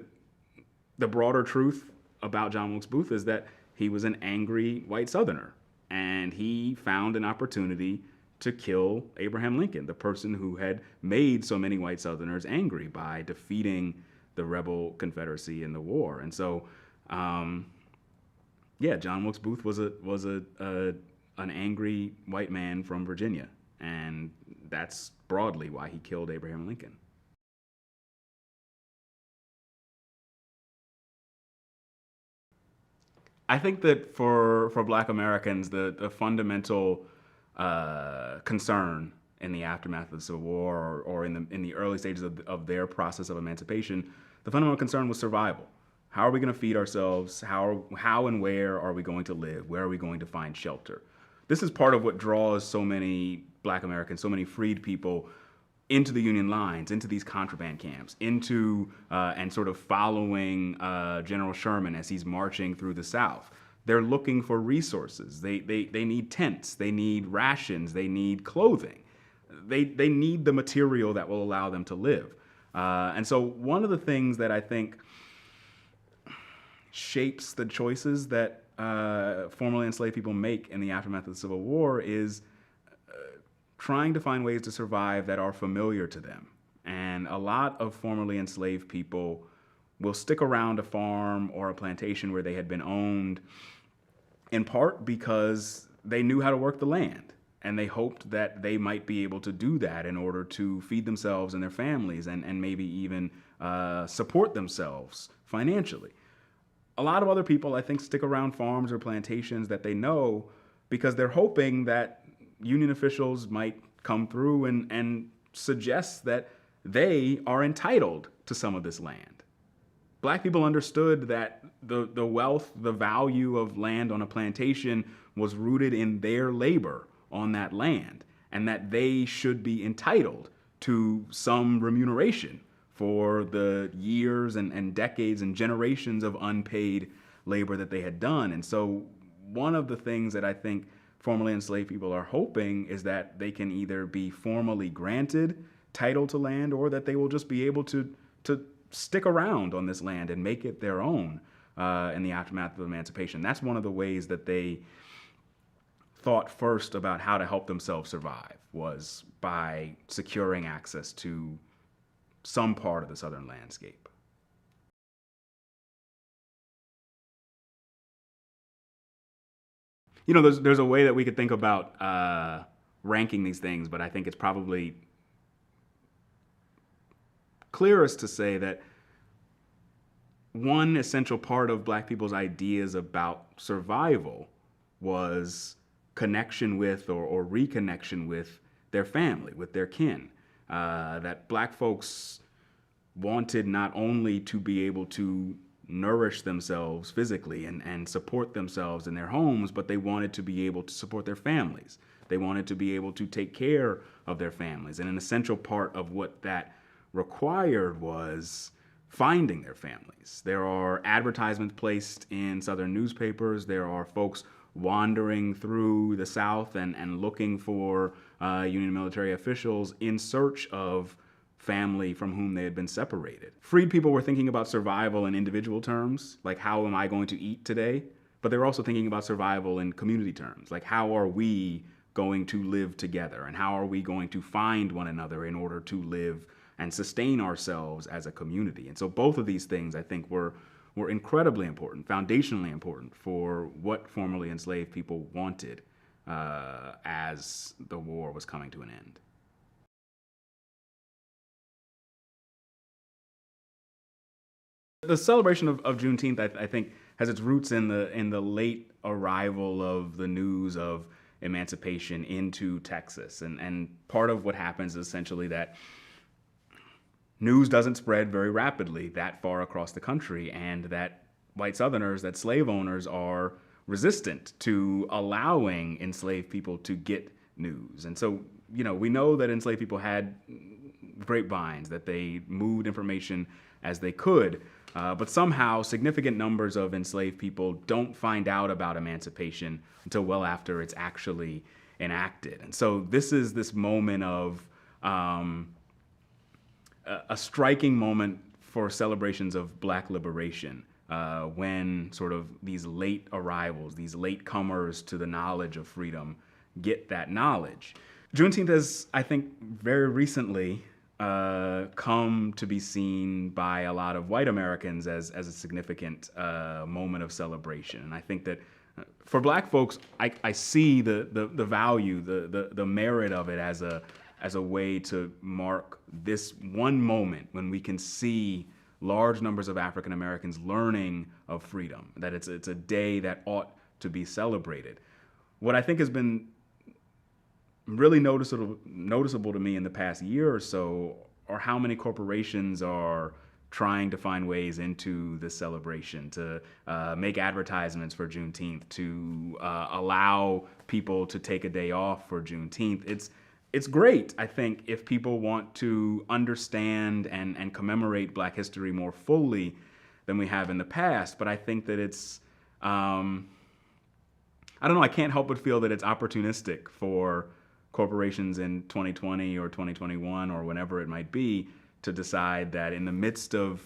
the broader truth about John Wilkes Booth is that he was an angry white Southerner, and he found an opportunity to kill Abraham Lincoln, the person who had made so many white Southerners angry by defeating the rebel Confederacy in the war. And so, John Wilkes Booth was an angry white man from Virginia, and that's broadly why he killed Abraham Lincoln. I think that for Black Americans, the fundamental concern in the aftermath of the Civil War, or in the early stages of their process of emancipation, the fundamental concern was survival. How are we going to feed ourselves? How and where are we going to live? Where are we going to find shelter? This is part of what draws so many Black Americans, so many freed people into the Union lines, into these contraband camps, into and sort of following General Sherman as he's marching through the South. They're looking for resources. They need tents. They need rations. They need clothing. They need the material that will allow them to live. And so one of the things that I think shapes the choices that formerly enslaved people make in the aftermath of the Civil War is trying to find ways to survive that are familiar to them. And a lot of formerly enslaved people will stick around a farm or a plantation where they had been owned, in part because they knew how to work the land, and they hoped that they might be able to do that in order to feed themselves and their families, and maybe even support themselves financially. A lot of other people, I think, stick around farms or plantations that they know because they're hoping that Union officials might come through and suggest that they are entitled to some of this land. Black people understood that the wealth, the value of land on a plantation was rooted in their labor on that land, and that they should be entitled to some remuneration for the years and decades and generations of unpaid labor that they had done. And so one of the things that I think formerly enslaved people are hoping is that they can either be formally granted title to land, or that they will just be able to stick around on this land and make it their own in the aftermath of emancipation. That's one of the ways that they thought first about how to help themselves survive, was by securing access to some part of the Southern landscape. You know, there's a way that we could think about ranking these things, but I think it's probably clearest to say that one essential part of Black people's ideas about survival was connection with or reconnection with their family, with their kin. That Black folks wanted not only to be able to nourish themselves physically and support themselves in their homes, but they wanted to be able to support their families. They wanted to be able to take care of their families. And an essential part of what that required was finding their families. There are advertisements placed in Southern newspapers. There are folks wandering through the South and looking for Union military officials in search of family from whom they had been separated. Freed people were thinking about survival in individual terms, like how am I going to eat today? But they were also thinking about survival in community terms, like how are we going to live together, and how are we going to find one another in order to live and sustain ourselves as a community. And so both of these things, I think, were incredibly important, foundationally important for what formerly enslaved people wanted as the war was coming to an end. The celebration of Juneteenth, I think, has its roots in the late arrival of the news of emancipation into Texas. And part of what happens is essentially that news doesn't spread very rapidly that far across the country, and that white Southerners, that slave owners, are resistant to allowing enslaved people to get news. And so, you know, we know that enslaved people had grapevines, that they moved information as they could. But somehow, significant numbers of enslaved people don't find out about emancipation until well after it's actually enacted. And so this is this moment of a striking moment for celebrations of Black liberation, when sort of these late arrivals, these late comers to the knowledge of freedom get that knowledge. Juneteenth has, I think, very recently come to be seen by a lot of white Americans as a significant moment of celebration. And I think that for Black folks, I see the value, the merit of it as a way to mark this one moment when we can see large numbers of African Americans learning of freedom, that it's a day that ought to be celebrated. What I think has been really noticeable to me in the past year or so are how many corporations are trying to find ways into this celebration, to make advertisements for Juneteenth, to allow people to take a day off for Juneteenth. It's great, I think, if people want to understand and commemorate Black history more fully than we have in the past. But I think that it's, I don't know, I can't help but feel that it's opportunistic for corporations in 2020 or 2021 or whenever it might be to decide that in the midst of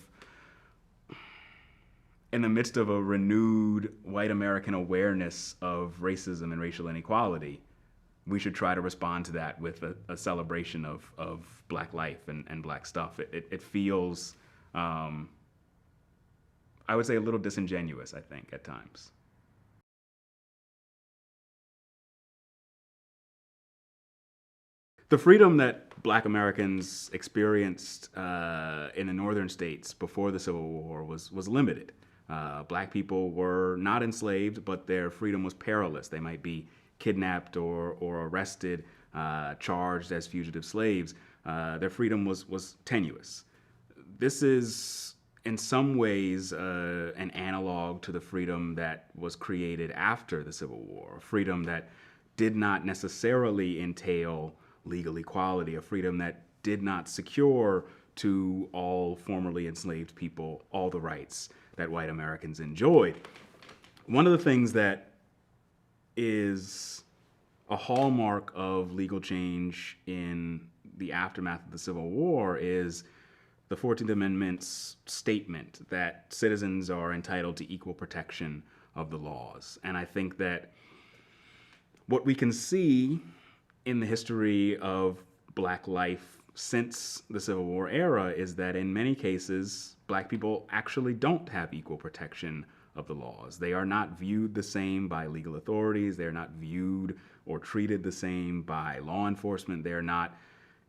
a renewed white American awareness of racism and racial inequality, we should try to respond to that with a celebration of Black life and Black stuff. It feels, I would say, a little disingenuous, I think, at times. The freedom that Black Americans experienced in the northern states before the Civil War was limited. Black people were not enslaved, but their freedom was perilous. They might be kidnapped or arrested, charged as fugitive slaves. Their freedom was tenuous. This is, in some ways, an analog to the freedom that was created after the Civil War, a freedom that did not necessarily entail legal equality, a freedom that did not secure to all formerly enslaved people all the rights that white Americans enjoyed. One of the things that is a hallmark of legal change in the aftermath of the Civil War is the 14th Amendment's statement that citizens are entitled to equal protection of the laws. And I think that what we can see in the history of Black life since the Civil War era is that in many cases, Black people actually don't have equal protection of the laws. They are not viewed the same by legal authorities. They're not viewed or treated the same by law enforcement. They're not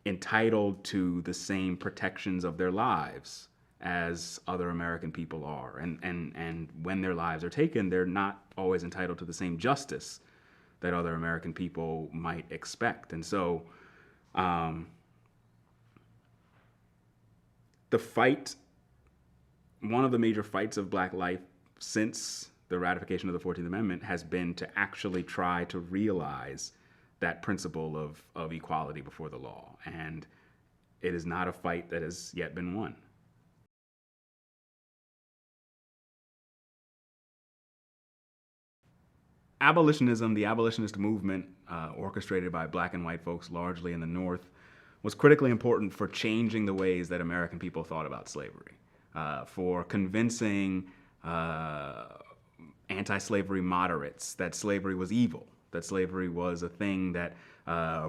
entitled to the same protections of their lives as other American people are. And when their lives are taken, they're not always entitled to the same justice that other American people might expect. And so one of the major fights of Black life since the ratification of the 14th Amendment has been to actually try to realize that principle of equality before the law. And it is not a fight that has yet been won. Abolitionism, the abolitionist movement, orchestrated by Black and white folks largely in the North, was critically important for changing the ways that American people thought about slavery, for convincing anti-slavery moderates that slavery was evil, that slavery was a thing that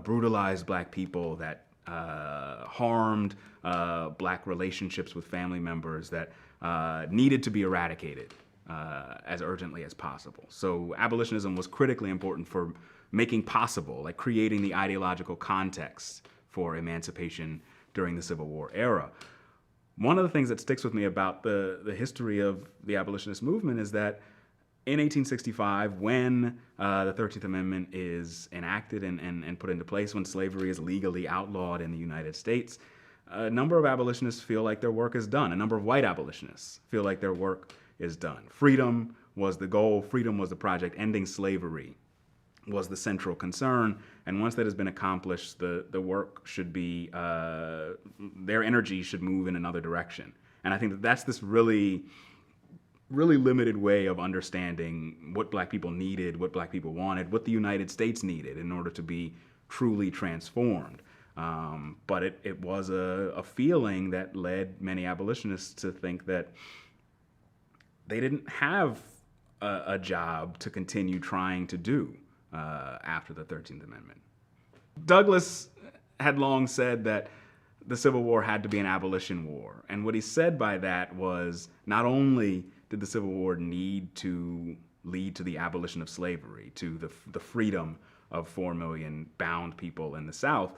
brutalized Black people, that harmed Black relationships with family members, that needed to be eradicated as urgently as possible. So abolitionism was critically important for making possible, like creating the ideological context for emancipation during the Civil War era. One of the things that sticks with me about the history of the abolitionist movement is that in 1865, when the 13th Amendment is enacted and put into place, when slavery is legally outlawed in the United States, a number of abolitionists feel like their work is done. A number of white abolitionists feel like their work is done. Freedom was the goal. Freedom was the project. Ending slavery was the central concern. And once that has been accomplished, the work should be, their energy should move in another direction. And I think that that's this really limited way of understanding what black people needed, what black people wanted, what the United States needed in order to be truly transformed. But it was a feeling that led many abolitionists to think that they didn't have a job to continue trying to do after the 13th Amendment. Douglass had long said that the Civil War had to be an abolition war. And what he said by that was not only did the Civil War need to lead to the abolition of slavery, to the freedom of 4 million bound people in the South,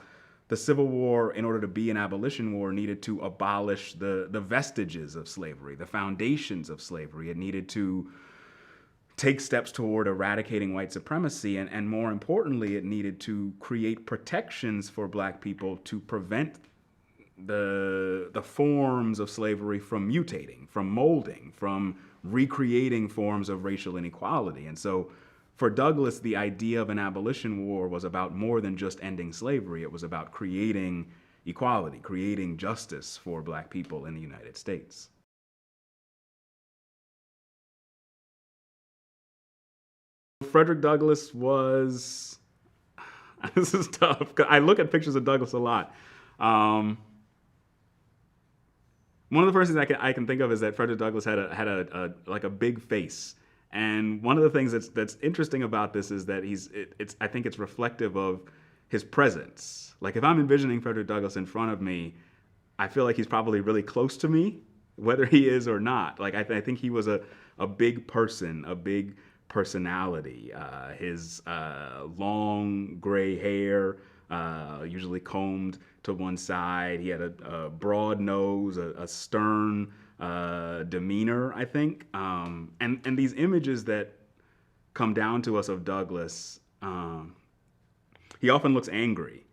the Civil War, in order to be an abolition war, needed to abolish the vestiges of slavery, the foundations of slavery. It needed to take steps toward eradicating white supremacy, and more importantly, it needed to create protections for black people to prevent the forms of slavery from mutating, from molding, from recreating forms of racial inequality. And so for Douglass, the idea of an abolition war was about more than just ending slavery. It was about creating equality, creating justice for black people in the United States. Frederick Douglass was, this is tough, 'cause I look at pictures of Douglass a lot. One of the first things I can think of is that Frederick Douglass had a big face, and one of the things that's interesting about this is that I think it's reflective of his presence. Like if I'm envisioning Frederick Douglass in front of me, I feel like he's probably really close to me, whether he is or not. Like I think he was a big person, a big personality. His long gray hair, usually combed to one side. He had a broad nose, a stern demeanor, I think. And these images that come down to us of Douglass, he often looks angry.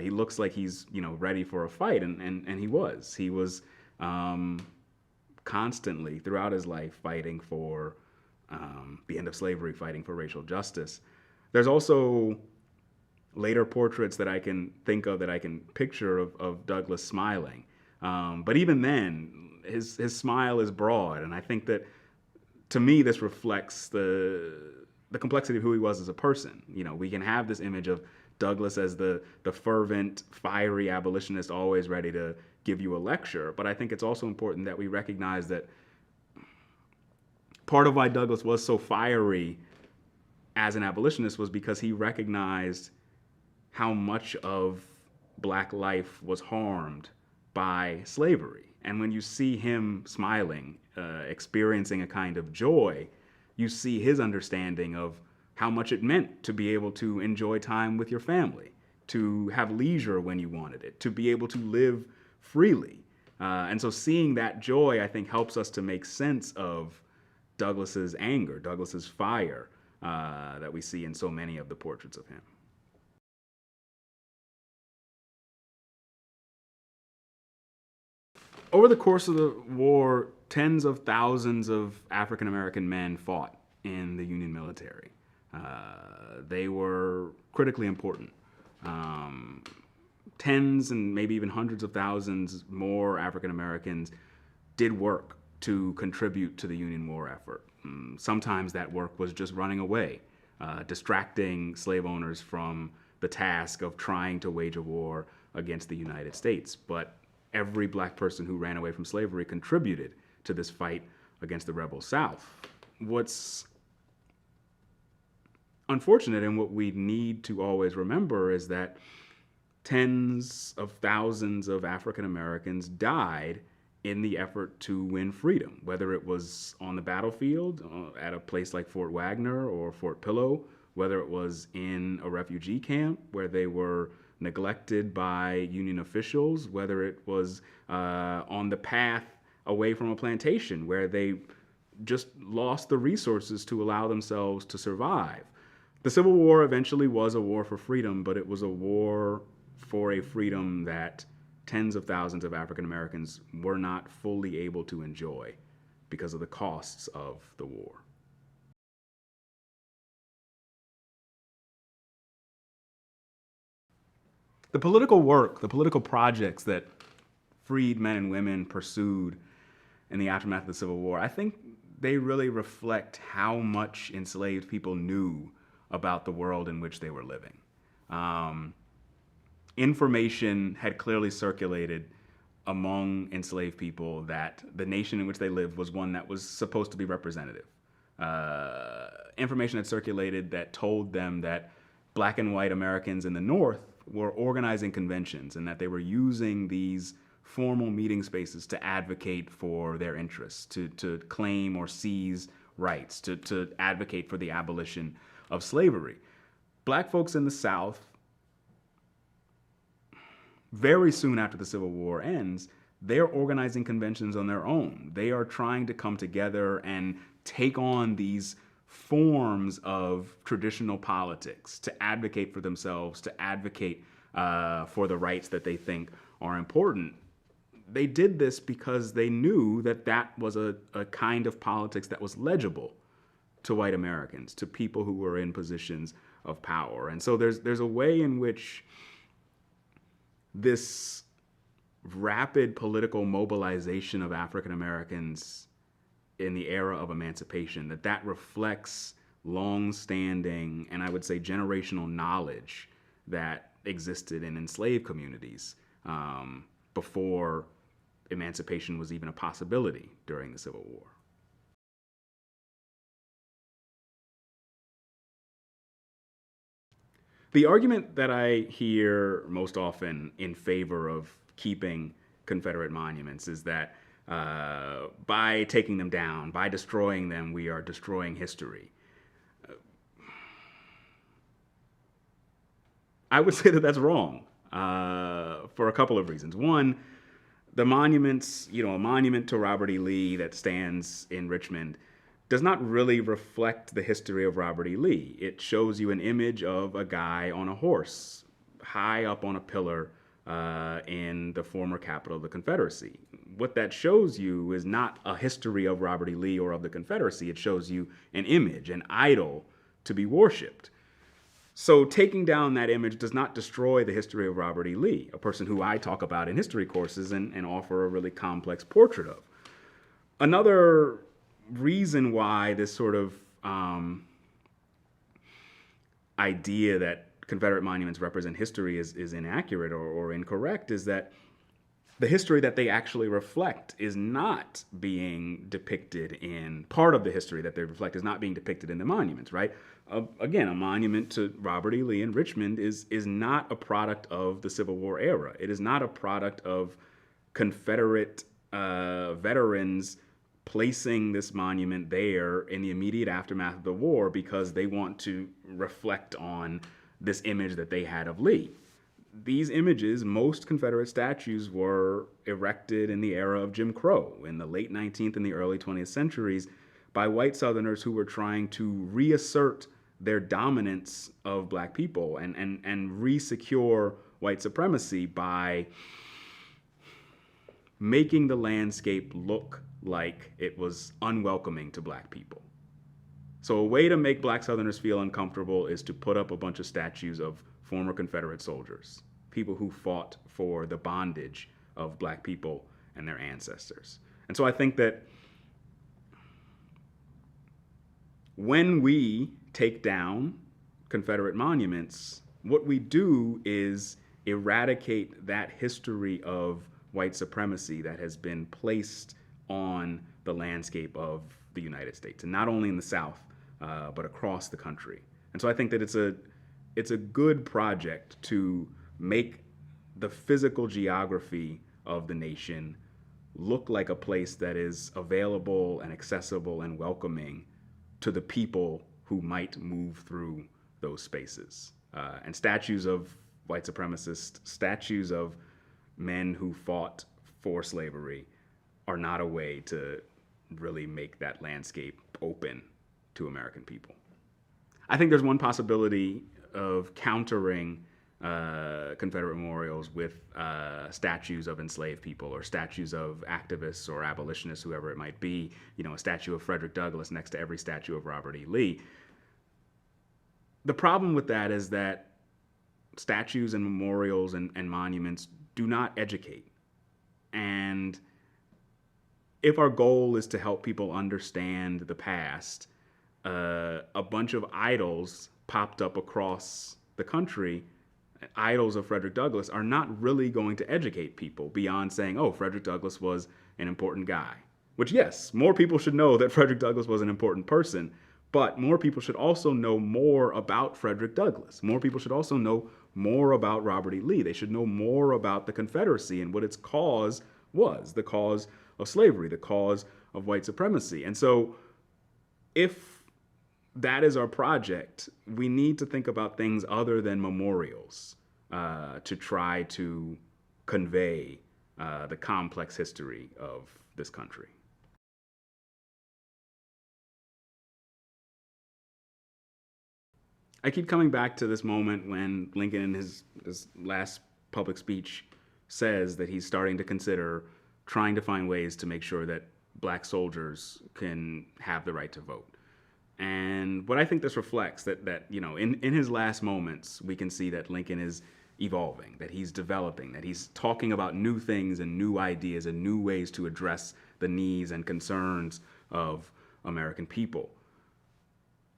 He looks like he's ready for a fight, and he was. He was constantly throughout his life fighting for the end of slavery, fighting for racial justice. There's also later portraits that I can think of, that I can picture of Douglass smiling. But even then, his smile is broad, and I think that, to me, this reflects the complexity of who he was as a person. We can have this image of Douglass as the fervent, fiery abolitionist, always ready to give you a lecture, but I think it's also important that we recognize that part of why Douglass was so fiery as an abolitionist was because he recognized how much of black life was harmed by slavery. And when you see him smiling, experiencing a kind of joy, you see his understanding of how much it meant to be able to enjoy time with your family, to have leisure when you wanted it, to be able to live freely. And so seeing that joy, I think, helps us to make sense of Douglass's anger, Douglass's fire that we see in so many of the portraits of him. Over the course of the war, tens of thousands of African American men fought in the Union military. They were critically important. Tens and maybe even hundreds of thousands more African Americans did work to contribute to the Union war effort. Sometimes that work was just running away, distracting slave owners from the task of trying to wage a war against the United States. But every black person who ran away from slavery contributed to this fight against the rebel South. What's unfortunate, and what we need to always remember, is that tens of thousands of African Americans died in the effort to win freedom, whether it was on the battlefield at a place like Fort Wagner or Fort Pillow, whether it was in a refugee camp where they were neglected by Union officials, whether it was on the path away from a plantation where they just lost the resources to allow themselves to survive. The Civil War eventually was a war for freedom, but it was a war for a freedom that tens of thousands of African Americans were not fully able to enjoy because of the costs of the war. The political work, the political projects that freed men and women pursued in the aftermath of the Civil War, I think they really reflect how much enslaved people knew about the world in which they were living. Information had clearly circulated among enslaved people that the nation in which they lived was one that was supposed to be representative. Information had circulated that told them that black and white Americans in the North were organizing conventions and that they were using these formal meeting spaces to advocate for their interests, to claim or seize rights, to advocate for the abolition of slavery. Black folks in the South, very soon after the Civil War ends, they're organizing conventions on their own. They are trying to come together and take on these forms of traditional politics to advocate for themselves, to advocate for the rights that they think are important. They did this because they knew that that was a kind of politics that was legible to white Americans, to people who were in positions of power. And so there's a way in which this rapid political mobilization of African Americans in the era of emancipation, that reflects long-standing and I would say generational knowledge that existed in enslaved communities before emancipation was even a possibility during the Civil War. The argument that I hear most often in favor of keeping Confederate monuments is that by taking them down, by destroying them, we are destroying history. I would say that that's wrong for a couple of reasons. One, the monuments, a monument to Robert E. Lee that stands in Richmond does not really reflect the history of Robert E. Lee. It shows you an image of a guy on a horse, high up on a pillar in the former capital of the Confederacy. What that shows you is not a history of Robert E. Lee or of the Confederacy. It shows you an image, an idol to be worshipped. So taking down that image does not destroy the history of Robert E. Lee, a person who I talk about in history courses and offer a really complex portrait of. Another reason why this sort of idea that Confederate monuments represent history is inaccurate or incorrect is that the history that they actually reflect is not being depicted in, part of the history that they reflect is not being depicted in the monuments, right? Again, a monument to Robert E. Lee in Richmond is not a product of the Civil War era. It is not a product of Confederate veterans placing this monument there in the immediate aftermath of the war because they want to reflect on this image that they had of Lee. These images, most Confederate statues were erected in the era of Jim Crow in the late 19th and the early 20th centuries by white Southerners who were trying to reassert their dominance of black people and re-secure white supremacy by making the landscape look like it was unwelcoming to black people. So a way to make black Southerners feel uncomfortable is to put up a bunch of statues of former Confederate soldiers, people who fought for the bondage of black people and their ancestors. And so I think that when we take down Confederate monuments, what we do is eradicate that history of white supremacy that has been placed on the landscape of the United States, and not only in the South, but across the country. And so I think that it's a good project to make the physical geography of the nation look like a place that is available and accessible and welcoming to the people who might move through those spaces. And statues of white supremacists, statues of men who fought for slavery are not a way to really make that landscape open to American people. I think there's one possibility of countering Confederate memorials with statues of enslaved people or statues of activists or abolitionists, whoever it might be, a statue of Frederick Douglass next to every statue of Robert E. Lee. The problem with that is that statues and memorials and monuments do not educate. And if our goal is to help people understand the past, a bunch of idols popped up across the country, idols of Frederick Douglass, are not really going to educate people beyond saying, oh, Frederick Douglass was an important guy. Which, yes, more people should know that Frederick Douglass was an important person, but more people should also know more about Frederick Douglass. More people should also know more about Robert E. Lee. They should know more about the Confederacy and what its cause was, the cause of slavery, the cause of white supremacy. And so if that is our project, we need to think about things other than memorials to try to convey the complex history of this country. I keep coming back to this moment when Lincoln, in his last public speech, says that he's starting to consider trying to find ways to make sure that black soldiers can have the right to vote. And what I think this reflects, that in his last moments, we can see that Lincoln is evolving, that he's developing, that he's talking about new things and new ideas and new ways to address the needs and concerns of American people.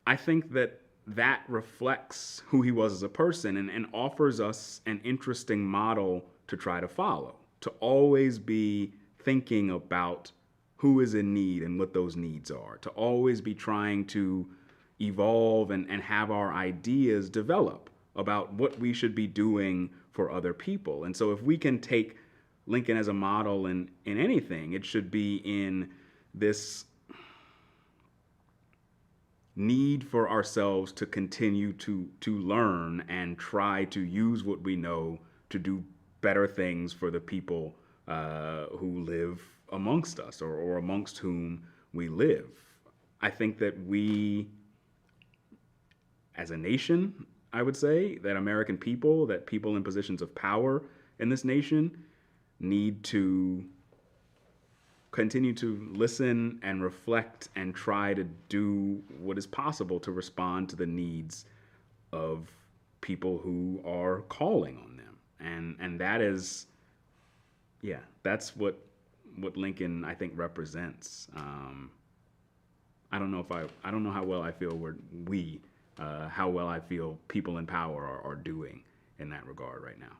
I think that reflects who he was as a person and offers us an interesting model to try to follow, to always be thinking about who is in need and what those needs are, to always be trying to evolve and have our ideas develop about what we should be doing for other people. And so if we can take Lincoln as a model in anything, it should be in this need for ourselves to continue to learn and try to use what we know to do better things for the people who live amongst us or amongst whom we live. I think that we, as a nation, I would say, that American people, that people in positions of power in this nation need to continue to listen and reflect and try to do what is possible to respond to the needs of people who are calling on them. And that is, yeah, that's what Lincoln, I think, represents. I don't know how well I feel how well I feel people in power are doing in that regard right now.